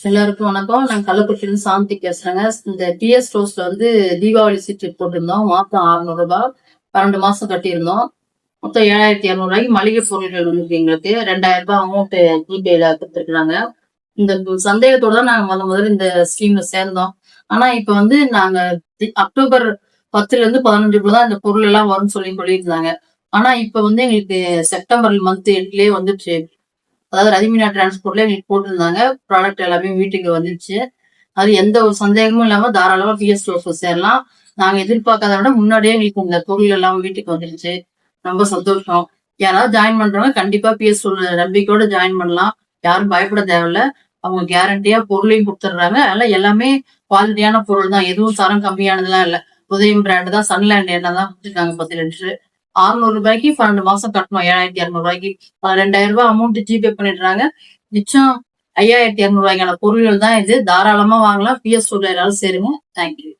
எல்லாருக்கும் வணக்கம். நான் கள்ளக்குறிச்சியிலிருந்து சாந்தி பேசுறேங்க. இந்த டிஎஸ் ரோஸ்ல தீபாவளி சீட்டு போட்டிருந்தோம். மாசம் 600 ரூபாய் 12 மாசம் கட்டியிருந்தோம். மொத்தம் 7200 மளிகை பொருட்கள் எங்களுக்கு 2000 ரூபாய் அமௌண்ட் ஜிபேல கொடுத்துருக்காங்க. இந்த சந்தேகத்தோட தான் நாங்க முதல்ல இந்த ஸ்கீம்ல சேர்ந்தோம். ஆனா இப்ப நாங்க அக்டோபர் 10ல இருந்து 15 தான் இந்த பொருள் எல்லாம் வரும்னு சொல்லியிருந்தாங்க. ஆனா இப்ப எங்களுக்கு செப்டம்பர் மந்த் எண்ட்லயே வந்துச்சு. அதாவது ரதிமினா டிரான்ஸ்போர்ட்ல எங்களுக்கு போட்டிருந்தாங்க. ப்ராடக்ட் எல்லாமே வீட்டுக்கு வந்துச்சு. அது எந்த ஒரு சந்தேகமும் இல்லாம தாராளமா பிஎஸ் ஸ்டோர்ஸ்ல சேரலாம். நாங்க எதிர்பார்க்காத விட முன்னாடியே எங்களுக்கு இந்த பொருள் எல்லாம் வீட்டுக்கு வந்துருச்சு. ரொம்ப சந்தோஷம். யாராவது ஜாயின் பண்றவங்க கண்டிப்பா பிஎஸ் ஸ்டோர் நம்பிக்கையோட ஜாயின் பண்ணலாம். யாரும் பயப்பட தேவையில்ல. அவங்க கேரண்டியா பொருளையும் கொடுத்துடுறாங்க. அதனால எல்லாமே குவாலிட்டியான பொருள் தான். எதுவும் தரம் கம்மியானதுலாம் இல்ல. உதயம் பிராண்ட் தான், சன்லேண்ட் எண்ணெய் தான் கொடுத்துருக்காங்க 10 லிட்டரு. 600 ரூபாய்க்கு 12 மாசம் கட்டணும். 7200 ரூபாய்க்கு 2000 ரூபாய் அமௌண்ட் ஜிபே பண்ணிடுறாங்க. மிச்சம் 5200 ரூபாய்க்கான பொருள்கள் தான் இது. தாராளமா வாங்கலாம். பிஎஸ் ஸ்டோர்ல எல்லாரும் சேருங்க. தேங்க்யூ.